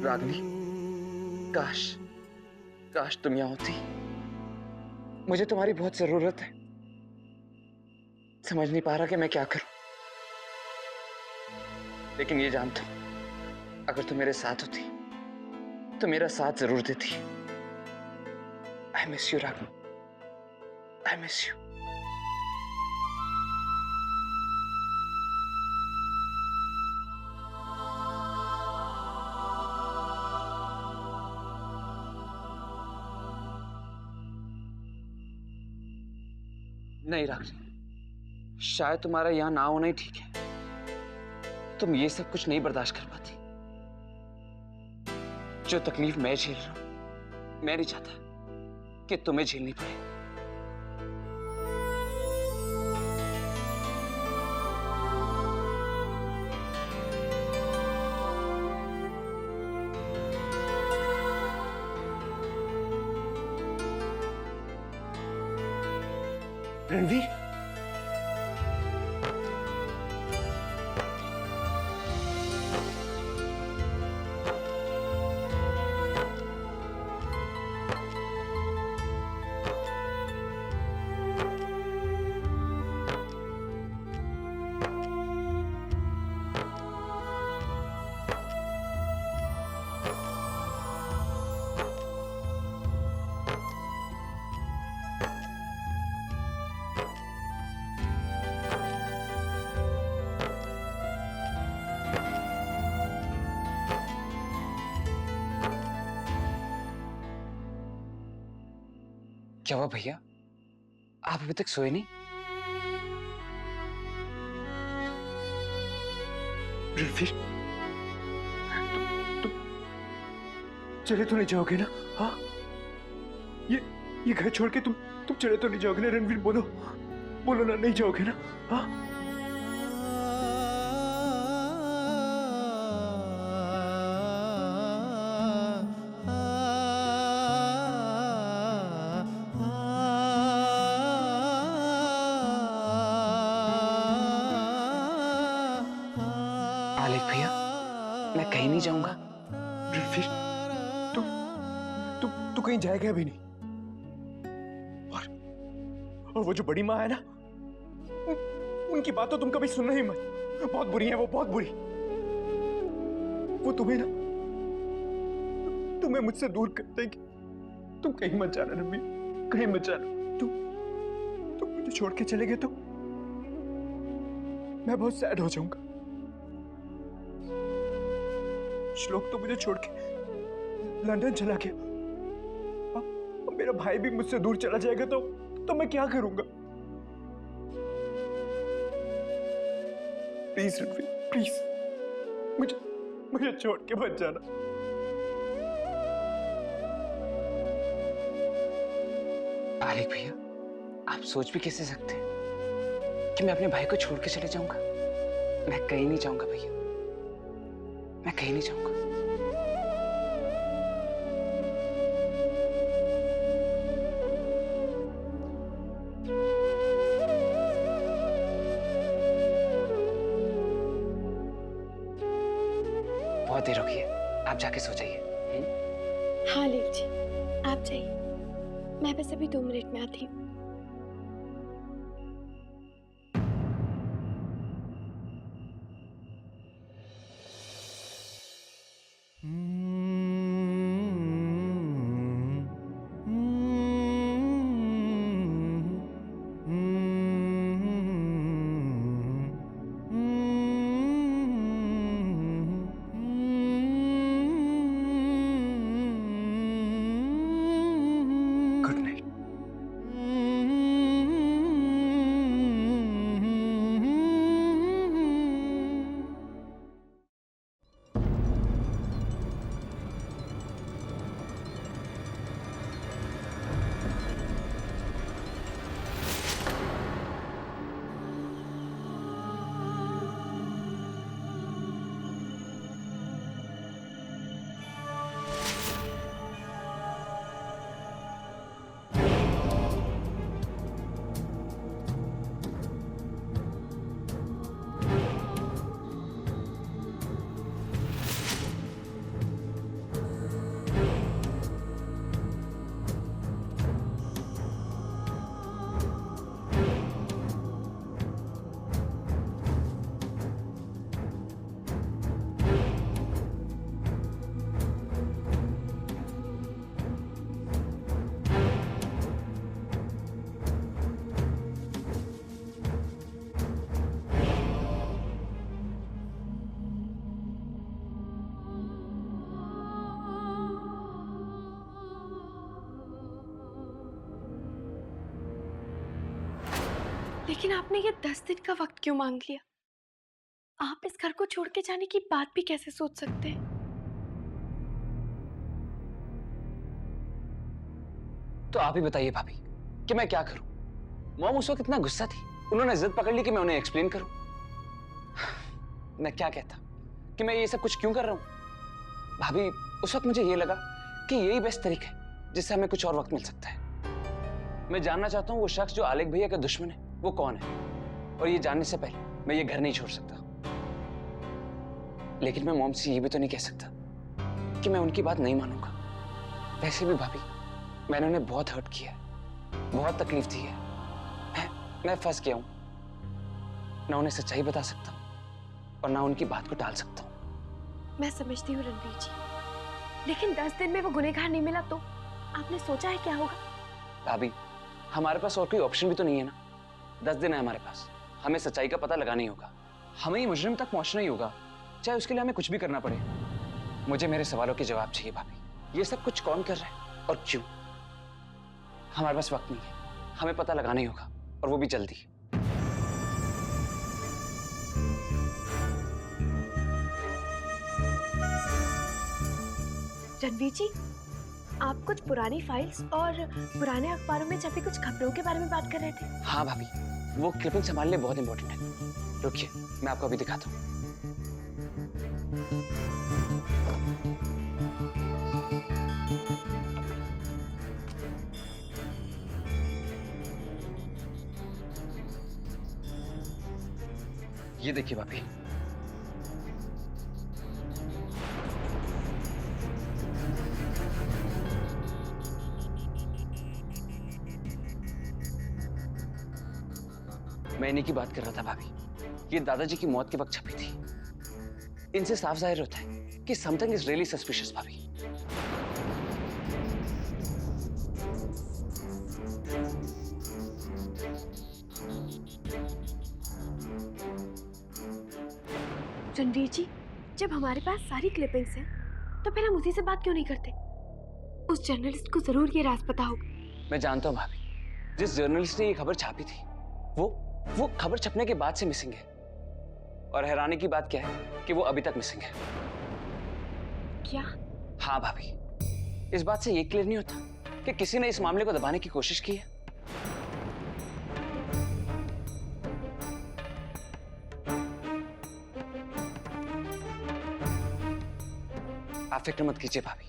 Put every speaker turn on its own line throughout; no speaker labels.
रागनी, काश काश तुम यहां होती। मुझे तुम्हारी बहुत जरूरत है। समझ नहीं पा रहा कि मैं क्या करूं, लेकिन ये जानता हूं अगर तुम मेरे साथ होती तो मेरा साथ जरूर देती। I miss you Ragini, I miss you. नहीं रागनी, शायद तुम्हारा यहां ना होना ही ठीक है। तुम ये सब कुछ नहीं बर्दाश्त कर पाती। जो तकलीफ मैं झेल रहा हूं, मैं नहीं चाहता कि तुम्हें झेलनी पड़े। रणवीर, क्या हुआ भैया? आप अभी तक सोए नहीं? रणवीर, तुम चले तो नहीं जाओगे ना? हाँ, ये घर छोड़ के तुम चले तो नहीं जाओगे ना? रणवीर, बोलो बोलो ना, नहीं जाओगे ना? हाँ। आलेख भैया, मैं कहीं नहीं जाऊंगा। रणवीर, तू कहीं जाएगा भी नहीं। और वो जो बड़ी माँ है ना, उनकी बात तो तुम कभी सुनना ही मत। बहुत बुरी है वो, बहुत बुरी। वो तुम्हें मुझसे दूर कर देगी। तुम कहीं मत जाना रणवीर, कहीं मत जाना। तुम मुझे छोड़ के चले गए तो मैं बहुत सैड हो जाऊंगा। श्लोक तो मुझे छोड़ के लंदन चला गया। अब मेरा भाई भी मुझसे दूर चला जाएगा तो मैं क्या करूंगा? प्लीज रणवीर, प्लीज मुझे छोड़ के मत जाना। आलेख भैया, आप सोच भी कैसे सकते हैं कि मैं अपने भाई को छोड़ के चले जाऊंगा? मैं कहीं नहीं जाऊंगा भैया, मैं कहीं नहीं जाऊंगा। बहुत देर हो गई है, आप जाके सो जाइए।
हाँ लेख जी, आप जाइए, मैं बस अभी 2 मिनट में आती हूँ। लेकिन आपने ये 10 दिन का वक्त क्यों मांग लिया? आप इस घर को छोड़ के जाने की बात भी कैसे सोच सकते हैं?
तो आप ही बताइए भाभी कि मैं क्या करूं। मॉम उस वक्त इतना गुस्सा थी, उन्होंने जिद पकड़ ली कि मैं उन्हें एक्सप्लेन करूं। मैं क्या कहता कि मैं ये सब कुछ क्यों कर रहा हूं। भाभी उस वक्त मुझे ये लगा कि यही बेस्ट तरीका है जिससे हमें कुछ और वक्त मिल सकता है। मैं जानना चाहता हूं वो शख्स जो आलेख भैया का दुश्मन है वो कौन है, और ये जानने से पहले मैं ये घर नहीं छोड़ सकता। लेकिन मैं मॉम से ये भी तो नहीं कह सकता कि मैं उनकी बात नहीं मानूंगा। वैसे भी भाभी मैंने उन्हें बहुत हर्ट किया है, बहुत तकलीफ दी है। मैं फंस गया हूं, ना उन्हें सच्चाई बता सकता हूं और ना उनकी बात को टाल सकता हूं।
मैं समझती हूँ रणवीर जी, लेकिन 10 दिन में वो गुनहगार नहीं मिला तो आपने सोचा है क्या होगा?
भाभी हमारे पास और कोई ऑप्शन भी तो नहीं है ना। 10 दिन है हमारे पास, हमें सच्चाई का पता लगाना ही होगा, हमें ही मुजरिम तक पहुंचना ही होगा, चाहे उसके लिए हमें कुछ भी करना पड़े। मुझे मेरे सवालों के जवाब चाहिए भाभी। ये सब कुछ कौन कर रहा है और क्यों? हमारे पास वक्त नहीं है, हमें पता लगाना ही होगा, और वो भी जल्दी।
रणवीर जी, आप कुछ पुरानी फाइल्स और पुराने अखबारों में छपी कुछ खबरों के बारे में बात कर रहे थे।
हाँ भाभी, वो क्लिपिंग संभालने बहुत इंपॉर्टेंट है। रुकिए मैं आपको अभी दिखाता हूँ। ये देखिए भाभी, मैं इन्हीं की बात कर रहा था भाभी। ये दादाजी की मौत के वक्त छपी थी। इनसे साफ जाहिर होता है कि समथिंग इज रियली सस्पिशियस भाभी।
रणवीर जी, जब हमारे पास सारी क्लिपिंग्स हैं, तो फिर हम उसी से बात क्यों नहीं करते? उस जर्नलिस्ट को जरूर ये राज पता होगा।
मैं जानता हूँ भाभी, जिस जर्नलिस्ट ने ये खबर छापी थी वो खबर छपने के बाद से मिसिंग है। और हैरानी की बात क्या है कि वो अभी तक मिसिंग है।
क्या?
हाँ भाभी, इस बात से ये क्लियर नहीं होता कि किसी ने इस मामले को दबाने की कोशिश की है। आप फिक्र मत कीजिए भाभी,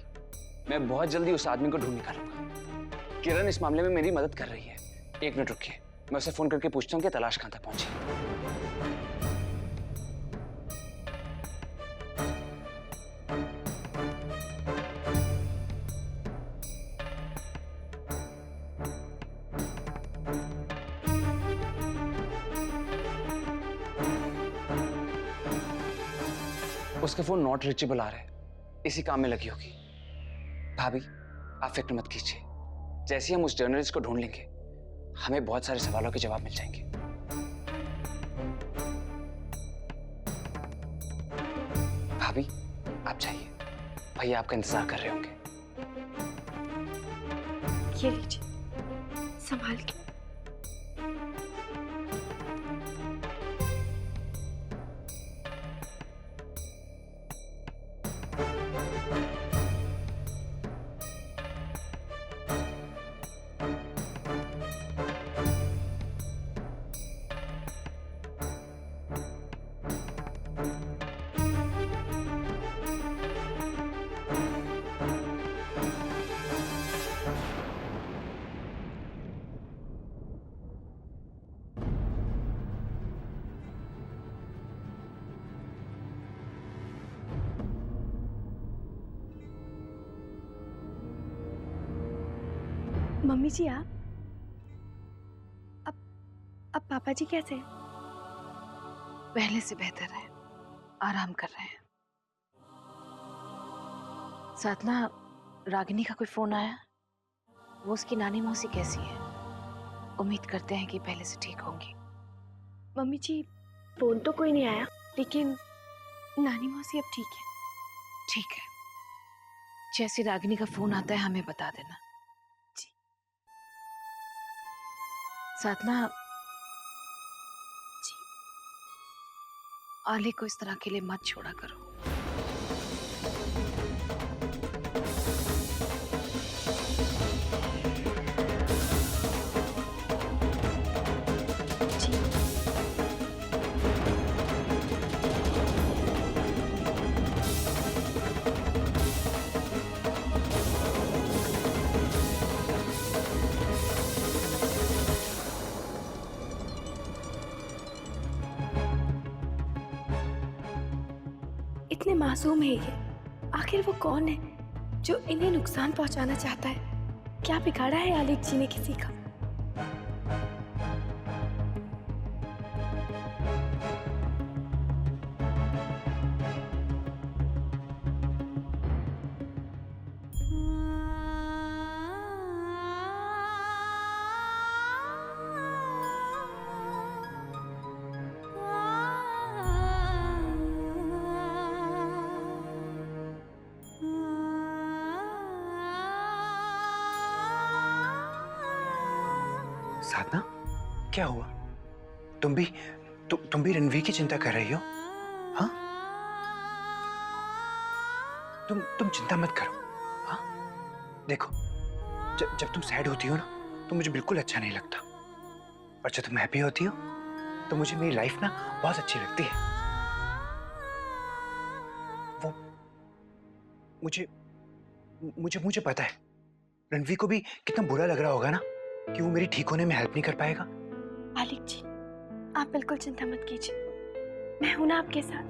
मैं बहुत जल्दी उस आदमी को ढूंढ निकालूंगा। किरण इस मामले में मेरी मदद कर रही है। एक मिनट रुकिए, मैं उसे फोन करके पूछता हूँ कि तलाश कहां तक पहुंची। उसका फोन नॉट रीचेबल आ रहा है, इसी काम में लगी होगी। भाभी आप फिक्र मत कीजिए, जैसे ही हम उस जर्नलिस्ट को ढूंढ लेंगे हमें बहुत सारे सवालों के जवाब मिल जाएंगे। भाभी आप जाइए, भैया आपका इंतजार कर रहे होंगे।
ये लीजिए, संभाल के। मम्मी जी, आप अब पापा जी कैसे हैं?
पहले से बेहतर है, आराम कर रहे हैं। साधना, रागिनी का कोई फोन आया? वो उसकी नानी मौसी कैसी है? उम्मीद करते हैं कि पहले से ठीक होंगी।
मम्मी जी, फोन तो कोई नहीं आया, लेकिन नानी मौसी अब ठीक है।
ठीक है, जैसे रागिनी का फोन आता है हमें बता देना।
जी।
साधना, आली को इस तरह के लिए मत छोड़ा करो।
जी। इतने मासूम है ये, आखिर वो कौन है जो इन्हें नुकसान पहुंचाना चाहता है? क्या बिगाड़ा है आलिक जी ने किसी का?
साधना, क्या हुआ? तुम भी रणवीर की चिंता कर रही हो? हाँ? तुम चिंता मत करो। हाँ? देखो, जब तुम सैड होती हो ना, तो मुझे बिल्कुल अच्छा नहीं लगता। और जब तुम हैप्पी होती हो, तो मुझे मेरी लाइफ ना बहुत अच्छी लगती है। वो मुझे पता है, रणवीर को भी कितना बुरा लग रहा होगा ना कि वो मेरी ठीक होने में हेल्प नहीं कर पाएगा।
आलिक जी, आप बिल्कुल चिंता मत कीजिए, मैं हूं ना आपके साथ।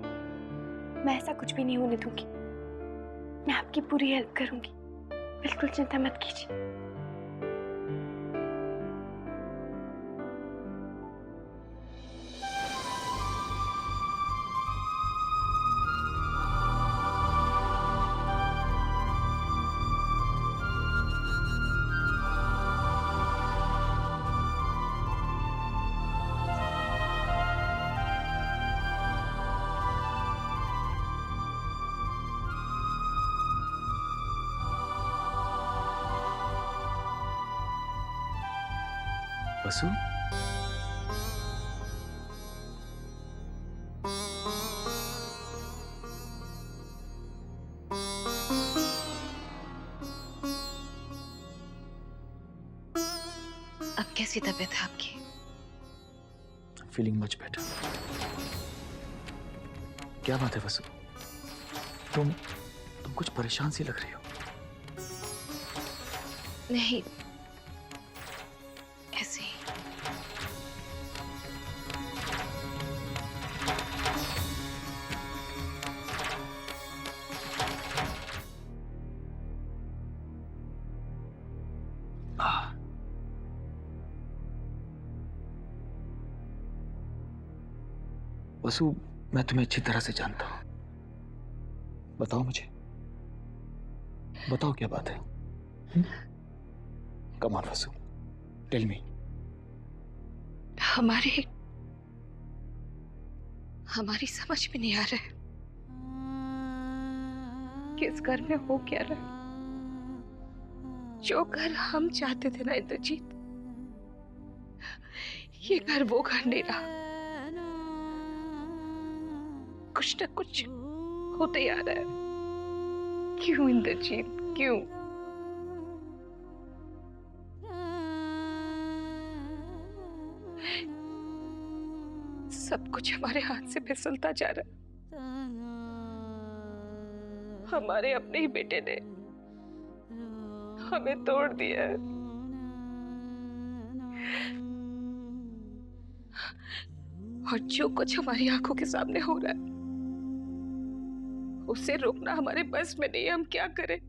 मैं ऐसा कुछ भी नहीं होने दूंगी। मैं आपकी पूरी हेल्प करूंगी, बिल्कुल चिंता मत कीजिए।
वसु,
अब कैसी तबीयत है आपकी?
Feeling much better. क्या बात है वसु, तुम कुछ परेशान सी लग रही हो।
नहीं, ऐसे ही।
वसु, मैं तुम्हें अच्छी तरह से जानता हूं। बताओ मुझे, बताओ क्या बात है? Come on Vasu, tell me.
हमारी समझ में नहीं आ रहा है कि इस घर में हो क्या रहा है। जो घर हम चाहते थे ना इंद्रजीत, ये घर वो घर नहीं रहा। कुछ न कुछ होते ही आ रहा है। क्यों इंद्रजीत, क्यों? सब कुछ हमारे हाथ से फिसलता जा रहा है। हमारे अपने ही बेटे ने हमें तोड़ दिया है। और जो कुछ हमारी आंखों के सामने हो रहा है, उसे रोकना हमारे बस में नहीं है। हम क्या करें?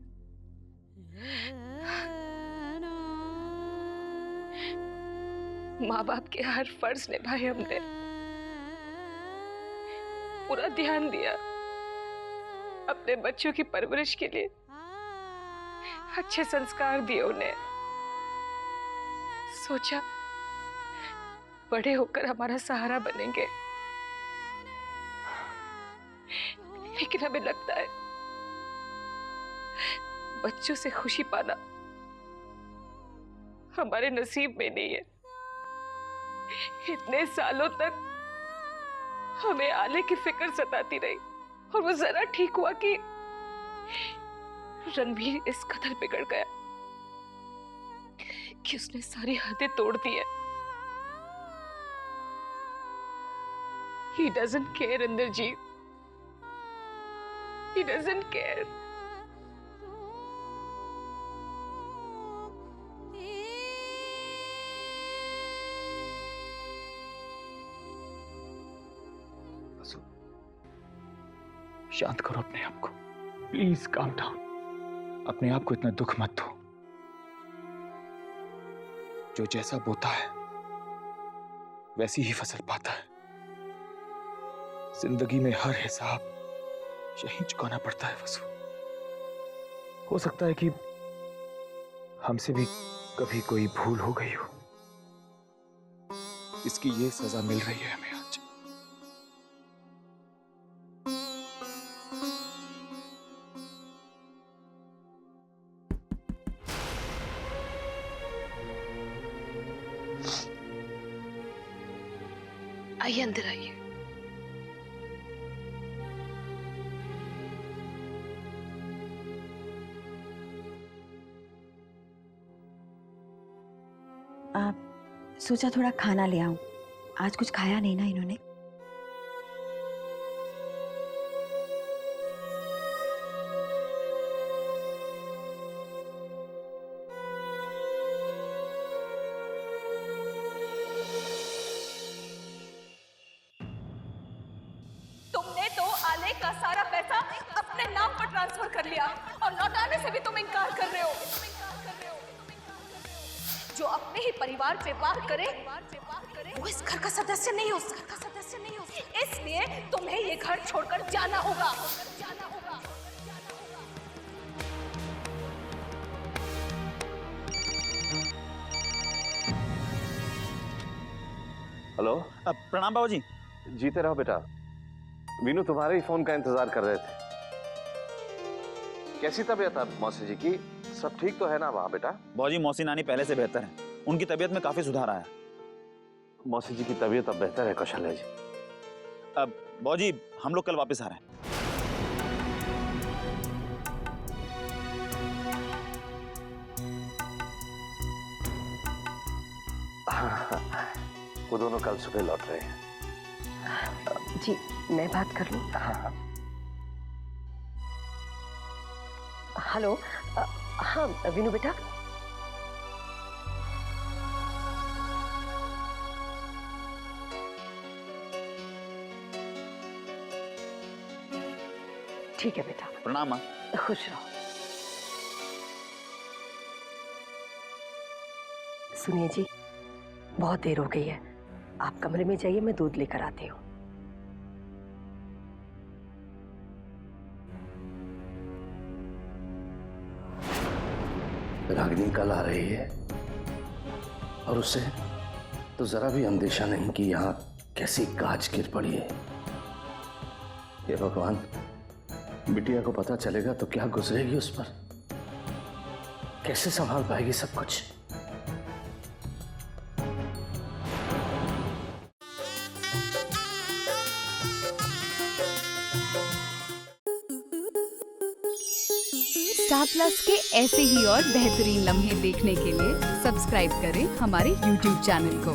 माँ बाप के हर फर्ज निभाए हमने, पूरा ध्यान दिया अपने बच्चों की परवरिश के लिए, अच्छे संस्कार दिए उन्हें। सोचा बड़े होकर हमारा सहारा बनेंगे, लेकिन हमें लगता है बच्चों से खुशी पाना हमारे नसीब में नहीं है। इतने सालों तक हमें आले की फिक्र सताती रही और वो जरा ठीक हुआ कि रणवीर इस कदर बिगड़ गया कि उसने सारी हदें तोड़ दी है। He doesn't care, Indrajit. He doesn't care.
वसु, शांत करो अपने आप को, प्लीज काम डाउन। अपने आप को इतना दुख मत दो। जो जैसा बोता है वैसी ही फसल पाता है। जिंदगी में हर हिसाब यहीं चुकाना पड़ता है वसु। हो सकता है कि हमसे भी कभी कोई भूल हो गई हो, इसकी ये सजा मिल रही है हमें आज।
आइए, अंदर आइए।
सोचा थोड़ा खाना ले आऊं, आज कुछ खाया नहीं ना इन्होंने।
तुमने तो आले का सारा पैसा अपने नाम पर ट्रांसफर कर लिया और लौटाने से भी तुम इनकार कर रहे हो। जो अपने ही परिवार पे वार करे वो इस घर का सदस्य नहीं हो सकता। इसलिए तुम्हें ये घर छोड़कर जाना होगा।
हेलो।
प्रणाम बाबूजी।
जीते रहो बेटा। वीनू तुम्हारे ही फोन का इंतजार कर रहे थे। कैसी तबीयत है मौसी जी की? सब ठीक तो है ना वहाँ बेटा?
बाबूजी, मौसी नानी पहले से बेहतर है, उनकी तबीयत में काफी सुधार आया।
मौसी जी की तबीयत अब बेहतर है कौशल्या जी।
अब बाबूजी हम लोग कल वापस आ रहे हैं।
वो दोनों कल सुबह लौट रहे हैं।
जी मैं बात कर लूं? हेलो। हाँ वीनू बेटा। ठीक है बेटा।
प्रणाम माँ।
खुश रहो। सुनिए जी, बहुत देर हो गई है, आप कमरे में जाइए, मैं दूध लेकर आती हूँ।
रागिनी कल आ रही है और उसे तो जरा भी अंदेशा नहीं कि यहाँ कैसी गाज गिर पड़ी है। ये भगवान, बिटिया को पता चलेगा तो क्या गुजरेगी उस पर, कैसे संभाल पाएगी सब कुछ।
स्टार प्लस के ऐसे ही और बेहतरीन लम्हे देखने के लिए सब्सक्राइब करें हमारे YouTube चैनल को।